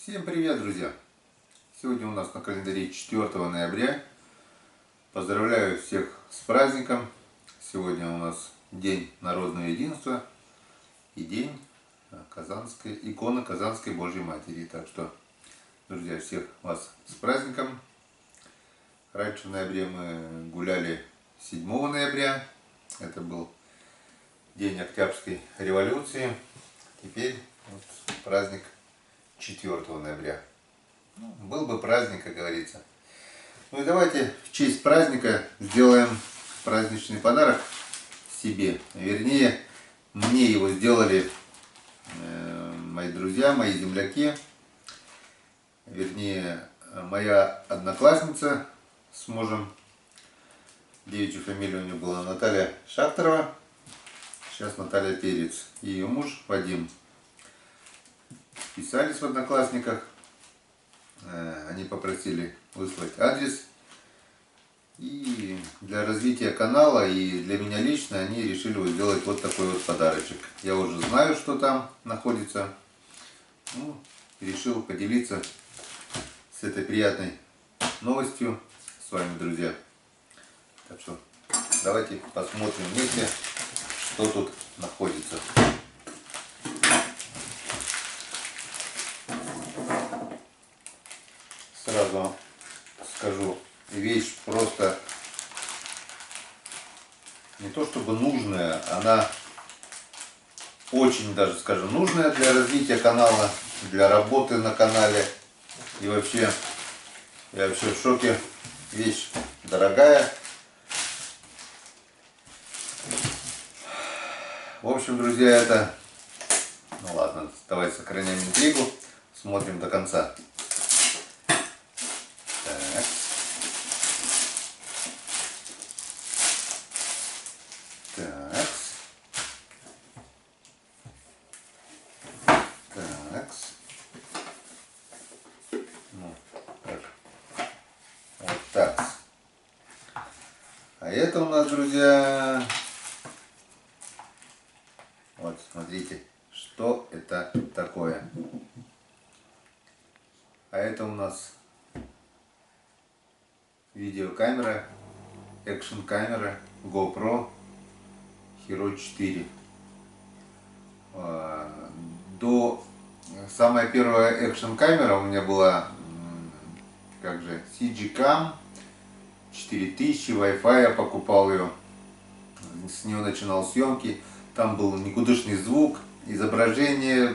Всем привет, друзья! Сегодня у нас на календаре 4 ноября. Поздравляю всех с праздником. Сегодня у нас День народного единства и День иконы Казанской Божьей Матери. Так что, друзья, всех вас с праздником. Раньше в ноябре мы гуляли 7 ноября. Это был День Октябрьской революции. Теперь вот праздник 4 ноября. Был бы праздник, как говорится. Ну и давайте в честь праздника сделаем праздничный подарок себе. Вернее, мне его сделали мои друзья, мои земляки. Вернее, моя одноклассница с мужем. Девичья фамилия у нее была Наталья Шахтерова. Сейчас Наталья Перец. И ее муж Вадим. Писались в Одноклассниках. Они попросили выслать адрес. И для развития канала и для меня лично они решили сделать вот такой вот подарочек. Я уже знаю, что там находится. Ну, решил поделиться с этой приятной новостью с вами, друзья. Так что давайте посмотрим вместе, что тут находится. Сразу скажу, вещь просто не то чтобы нужная, она очень даже, скажем, нужная для развития канала, для работы на канале. И вообще, я вообще в шоке. Вещь дорогая. В общем, друзья, это... Ну ладно, давайте сохраняем интригу, смотрим до конца. А это у нас, друзья, вот смотрите, что это такое. А это у нас видеокамера, экшн камера GoPro Hero 4. Самая первая экшн камера у меня была, как же, CG-Cam 4000, Wi-Fi я покупал ее, с нее начинал съемки. Там был никудышный звук, изображение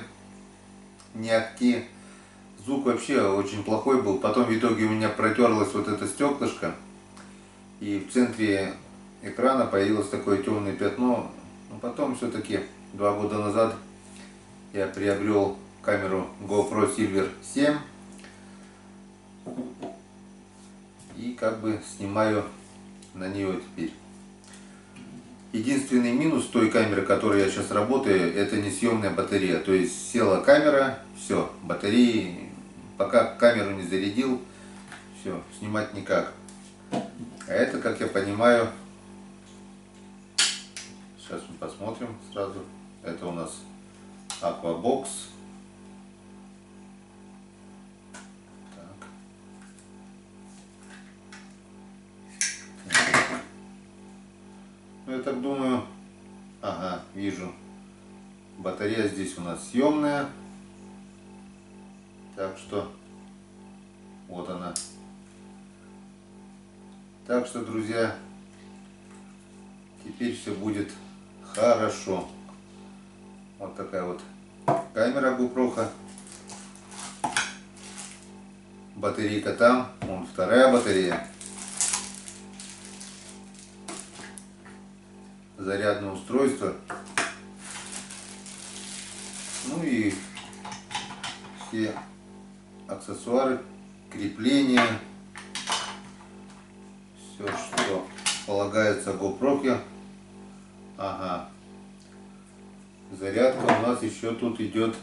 не ахти, звук вообще очень плохой был. Потом в итоге у меня протерлось вот это стеклышко, и в центре экрана появилось такое темное пятно. Но потом все-таки 2 года назад я приобрел камеру GoPro Silver 7. И как бы снимаю на нее теперь. Единственный минус той камеры, которой я сейчас работаю, это несъемная батарея. То есть села камера, все, батареи, пока камеру не зарядил, все, снимать никак. А это, как я понимаю, сейчас мы посмотрим сразу. Это у нас Aquabox. Я так думаю, ага, вижу, батарея здесь у нас съемная, так что вот она. Так что, друзья, теперь все будет хорошо. Вот такая вот камера GoPro. Батарейка там, вон вторая батарея. Зарядное устройство. Ну и все аксессуары, крепления, все, что полагается GoPro. Ага. Зарядка у нас еще тут идет.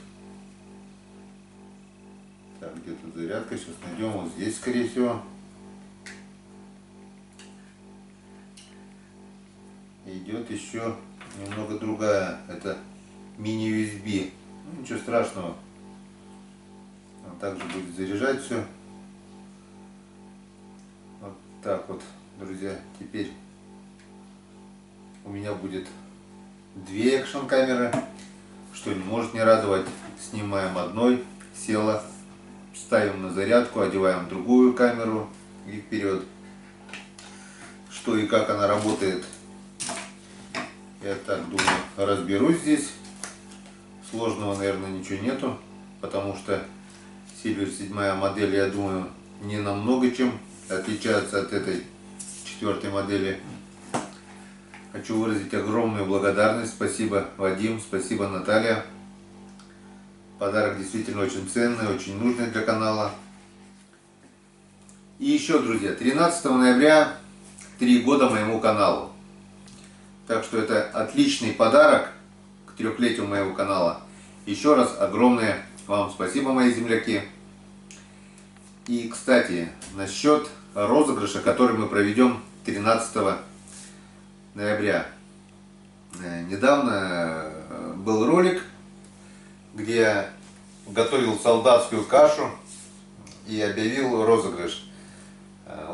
Так, где-то зарядка. Сейчас найдем. Вот здесь, скорее всего. Идет еще немного другая. Это мини-USB. Ну, ничего страшного. Он также будет заряжать все. Вот так вот, друзья. Теперь у меня будет 2 экшн камеры, что не может не радовать. Снимаем одной, села, ставим на зарядку, одеваем другую камеру и вперед. Что и как она работает, я так думаю, разберусь здесь. Сложного, наверное, ничего нету, потому что Silver 7 модель, я думаю, не намного чем отличается от этой 4 модели. Хочу выразить огромную благодарность. Спасибо, Вадим, спасибо, Наталья. Подарок действительно очень ценный, очень нужный для канала. И еще, друзья, 13 ноября 3 года моему каналу. Так что это отличный подарок к 3-летию моего канала. Еще раз огромное вам спасибо, мои земляки. И, кстати, насчет розыгрыша, который мы проведем 13 ноября. Недавно был ролик, где я готовил солдатскую кашу и объявил розыгрыш.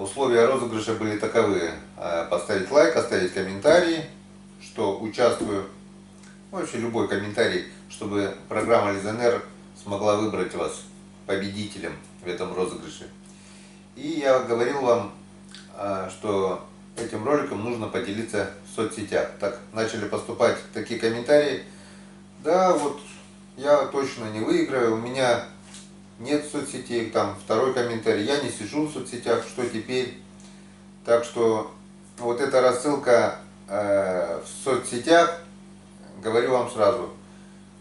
Условия розыгрыша были таковы: поставить лайк, оставить комментарий, что участвую, вообще любой комментарий, чтобы программа Лизонер смогла выбрать вас победителем в этом розыгрыше. И я говорил вам, что этим роликом нужно поделиться в соцсетях. Так начали поступать такие комментарии: да, вот я точно не выиграю, у меня нет соцсетей. Там второй комментарий: я не сижу в соцсетях, что теперь? Так что вот эта рассылка в соцсетях, говорю вам сразу,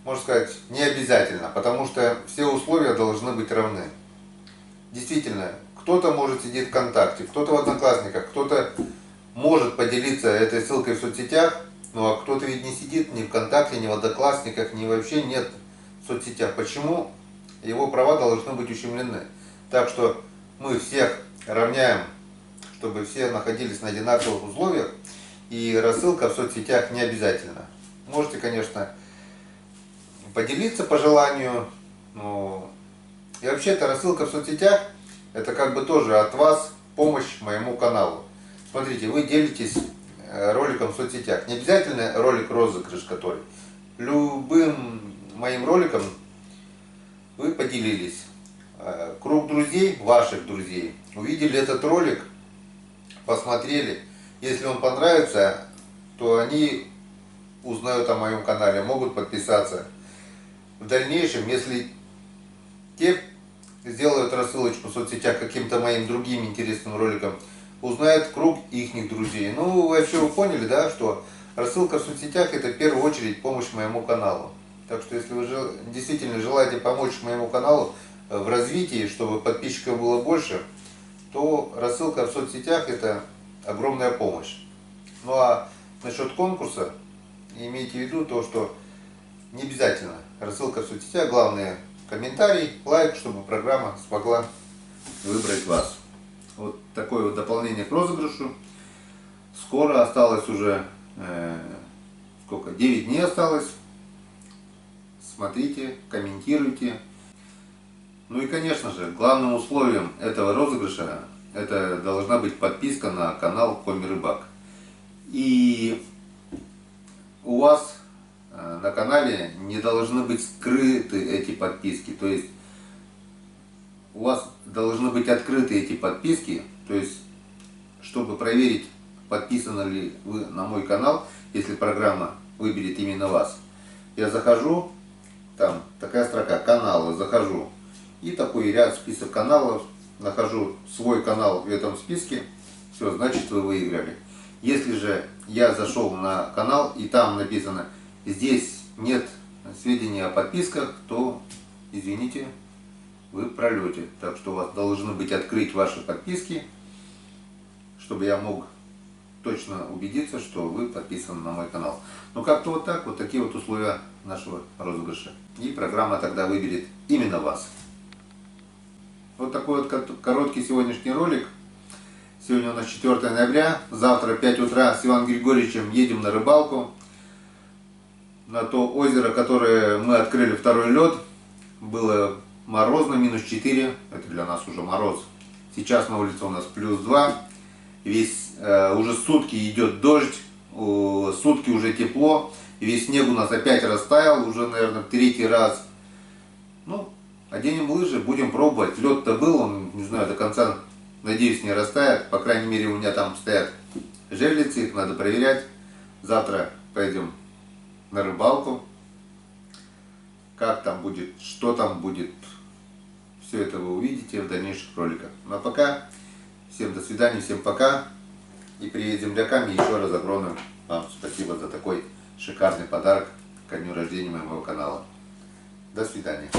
можно сказать, не обязательно, потому что все условия должны быть равны. Действительно, кто-то может сидеть ВКонтакте, кто-то в Одноклассниках, кто-то может поделиться этой ссылкой в соцсетях, ну а кто-то ведь не сидит ни ВКонтакте, ни в Одноклассниках, ни вообще нет в соцсетях. Почему его права должны быть ущемлены? Так что мы всех равняем, чтобы все находились на одинаковых условиях, и рассылка в соцсетях не обязательно. Можете, конечно, поделиться по желанию, но и вообще эта рассылка в соцсетях, это как бы тоже от вас помощь моему каналу. Смотрите, вы делитесь роликом в соцсетях. Не обязательно ролик розыгрыш, который. Любым моим роликом вы поделились. Круг друзей, ваших друзей, увидели этот ролик, посмотрели. Если он понравится, то они узнают о моем канале, могут подписаться. В дальнейшем, если те сделают рассылочку в соцсетях каким-то моим другим интересным роликом, узнает круг ихних друзей. Ну, вообще вы поняли, да, что рассылка в соцсетях — это в первую очередь помощь моему каналу. Так что, если вы действительно желаете помочь моему каналу в развитии, чтобы подписчиков было больше, то рассылка в соцсетях — это огромная помощь. Ну а насчет конкурса, имейте в виду то, что не обязательно рассылка в соцсетях, главное комментарий, лайк, чтобы программа смогла выбрать вас. Вот такое вот дополнение к розыгрышу. Скоро осталось уже, сколько, 9 дней осталось. Смотрите, комментируйте. Ну и, конечно же, главным условием этого розыгрыша это должна быть подписка на канал Коми Рыбак. И у вас на канале не должны быть скрыты эти подписки. То есть у вас должны быть открыты эти подписки. То есть, чтобы проверить, подписаны ли вы на мой канал, если программа выберет именно вас, я захожу, там такая строка «Каналы», захожу, и такой ряд, список каналов, нахожу свой канал в этом списке, все, значит, вы выиграли. Если же я зашел на канал и там написано «Здесь нет сведений о подписках», то, извините, вы в пролете. Так что у вас должны быть открыть ваши подписки, чтобы я мог точно убедиться, что вы подписаны на мой канал. Ну как-то вот так, вот такие вот условия нашего розыгрыша. И программа тогда выберет именно вас. Вот такой вот короткий сегодняшний ролик. Сегодня у нас 4 ноября. Завтра в 5 утра с Иваном Григорьевичем едем на рыбалку. На то озеро, которое мы открыли, второй лед. Было морозно, минус 4. Это для нас уже мороз. Сейчас на улице у нас плюс 2. Уже сутки идет дождь. Сутки уже тепло. Весь снег у нас опять растаял. Уже, наверное, третий раз. Ну, оденем лыжи, будем пробовать. Лед-то был, он, не знаю, до конца, надеюсь, не растает. По крайней мере, у меня там стоят жерлицы, их надо проверять. Завтра пойдем на рыбалку. Как там будет, что там будет, все это вы увидите в дальнейших роликах. Ну а пока, всем до свидания, всем пока. И привет землякам, и еще раз огромное вам спасибо за такой шикарный подарок ко дню рождения моего канала. До свидания.